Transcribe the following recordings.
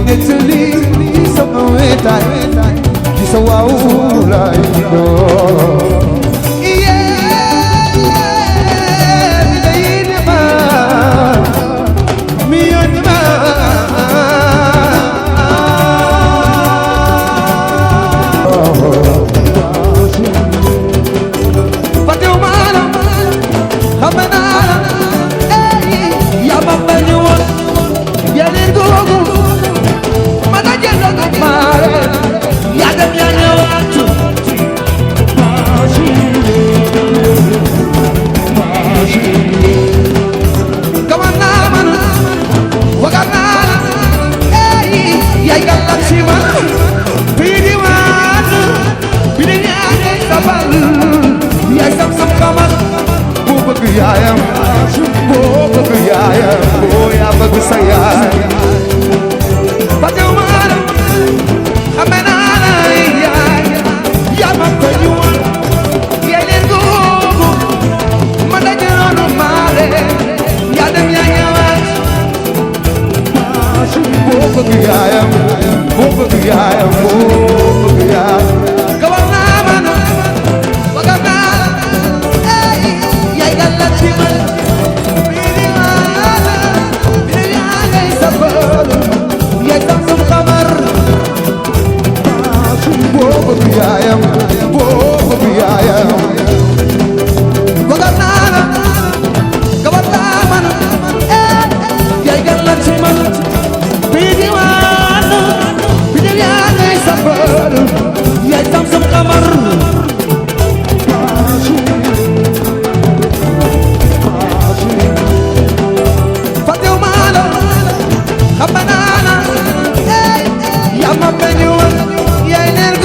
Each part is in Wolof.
nettali sama wéetaay ci sa waaw laay doon yaayam boo bëgg yaayam boo yaa bëgg sa yaay Fatima xame naa la yaay yaa ma ko ñuul yaay leen googu ma daje noonu maale yaa dem yaa ñëwaat boo bëgg yaayam boo bëgg yaayam boo bëgg yaayam yaayam boo bëgg yaayam bëgg naa la gabar naa man yaay gan la ci man bii di waan bi de yaa ngay safar yaay sam sam xamar fàttewu maa la xam naa la yaa ma meñu yaay leen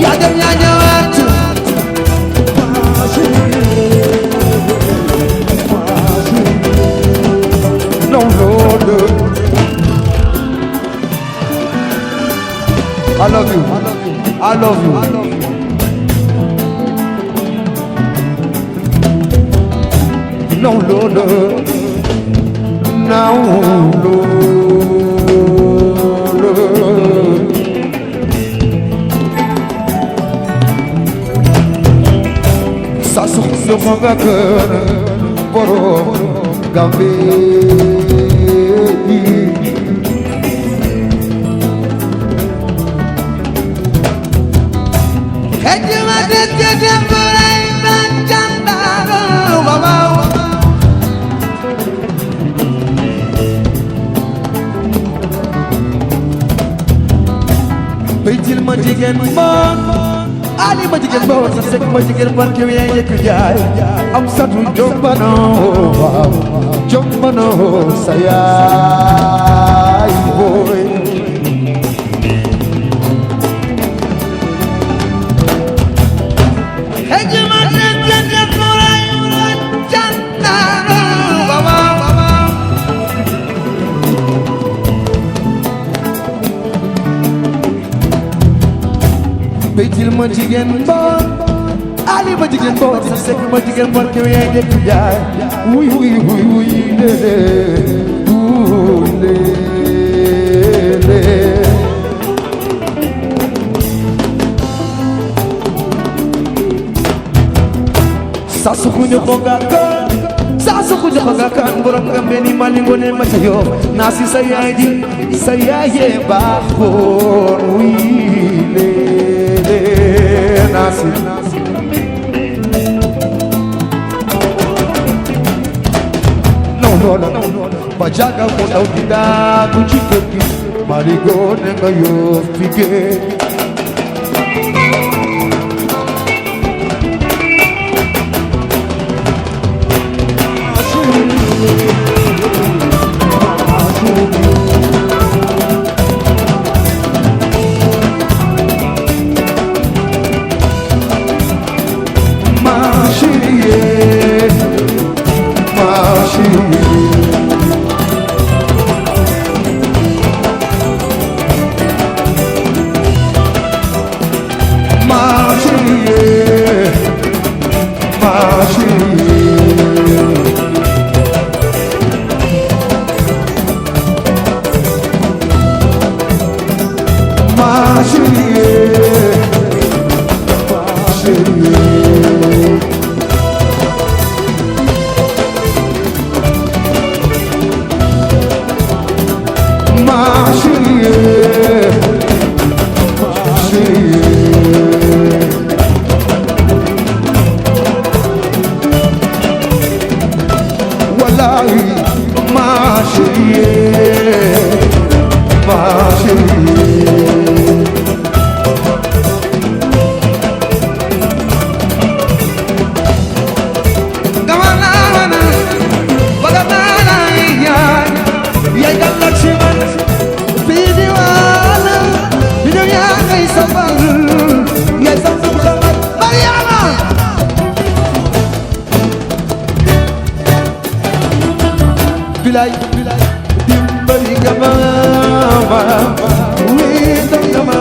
yaa dem yaa ñëwaat no no I love you I love you no no no now no Sasu nga kër borom Gambie xejma des ke dembalay ban jandaro waaw baytil ma jigéen bon Ali ma jigéen ba sa sek ma jigéen barke yaay yëkk jaay am satu jombano jombano sa yaay boy hejma den moray jantaro baba baytil ma jigéen ba Ali ma jigéen ba sa sek ma jigéen barke yaay yëkk jaay wuy wuy wuy wuy le sasu kunyo konga kan borom Gambie ni malingo ne ma tayo nasi sa yaay di sa yaay baaxoon wuy le nasi no bajaga ko daw di daatu ci kër gi marigo ne nga yoo fige billahi ma chérie ma chérie gawana bagana ya galla ci man fi diwana bi dunya ngay safar ngay safar xamat Mariama bilay dimbali nga ma wéetal nga ma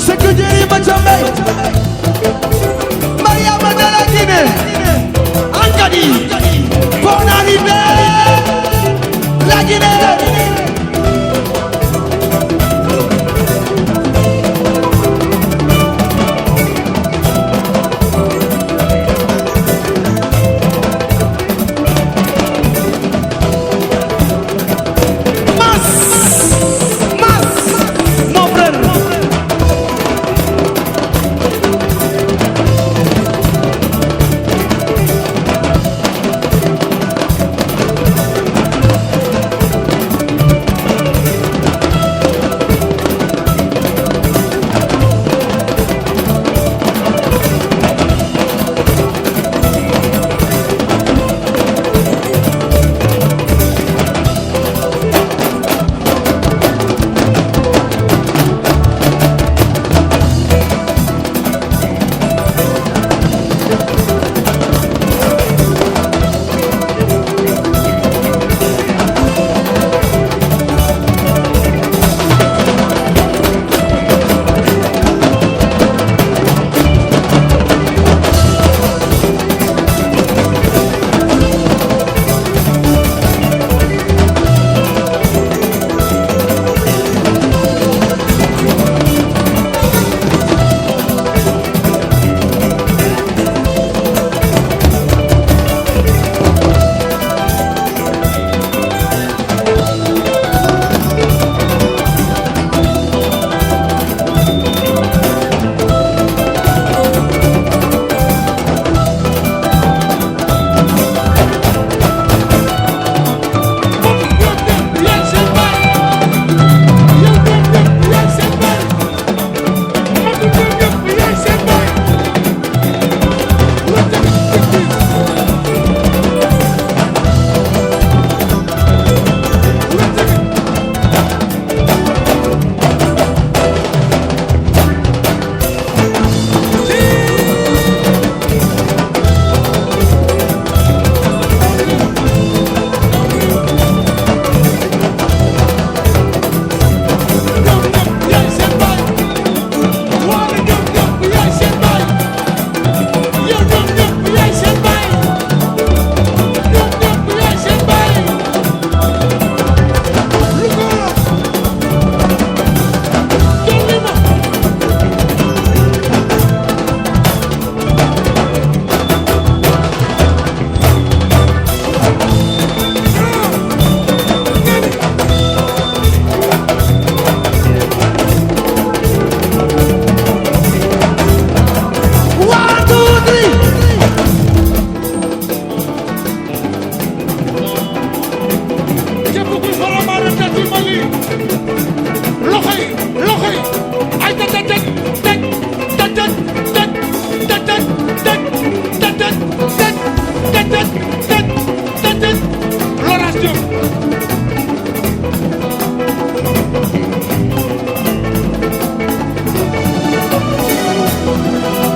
sëkk jëri ma combay Mariama de la Guinée Ankadi bon arrivé la Guinée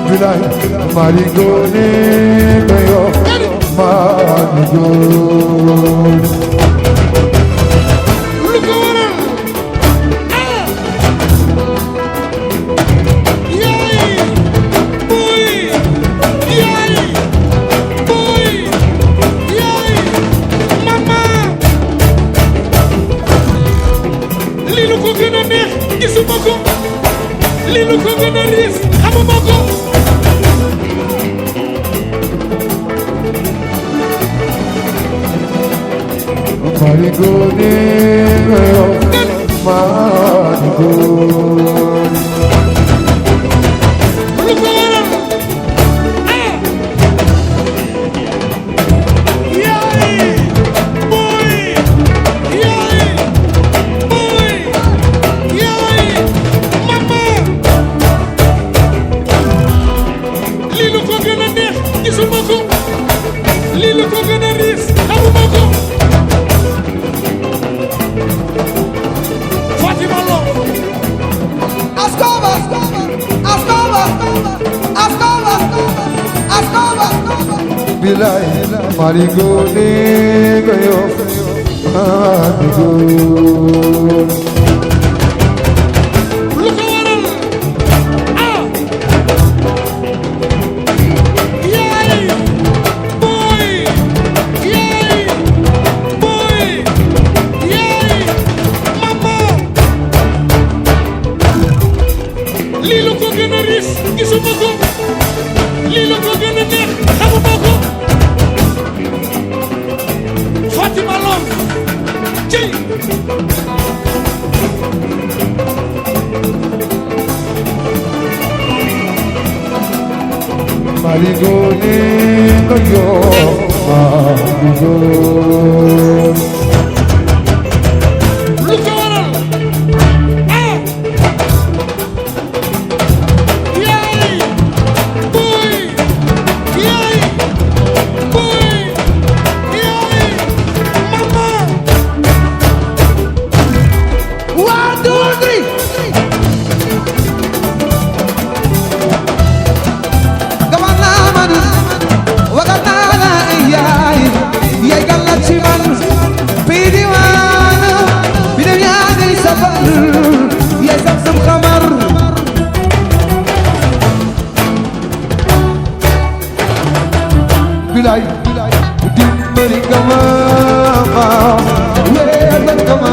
bilay marigone kayo marigone Lilu ko gën a riis xamuma ko marigone marigone bilay mari ngoone nga Yoff amigo lu ko waral ah yaay boy yaay boy yaay mama lii lu ko gën a riis gisuma ko lii lu ko gën a neex xamuma ko Fatima Lom cey mari ngoone nga Yoff amigo lu ko waral ah yaay boy yaay boy yaay mama One, two, three. Gabana man, wagana na iyay, iyay gala chiman, pidi wan, pidi nyani safar, iyay samsam khamar. bilay dimbali kama weetal kama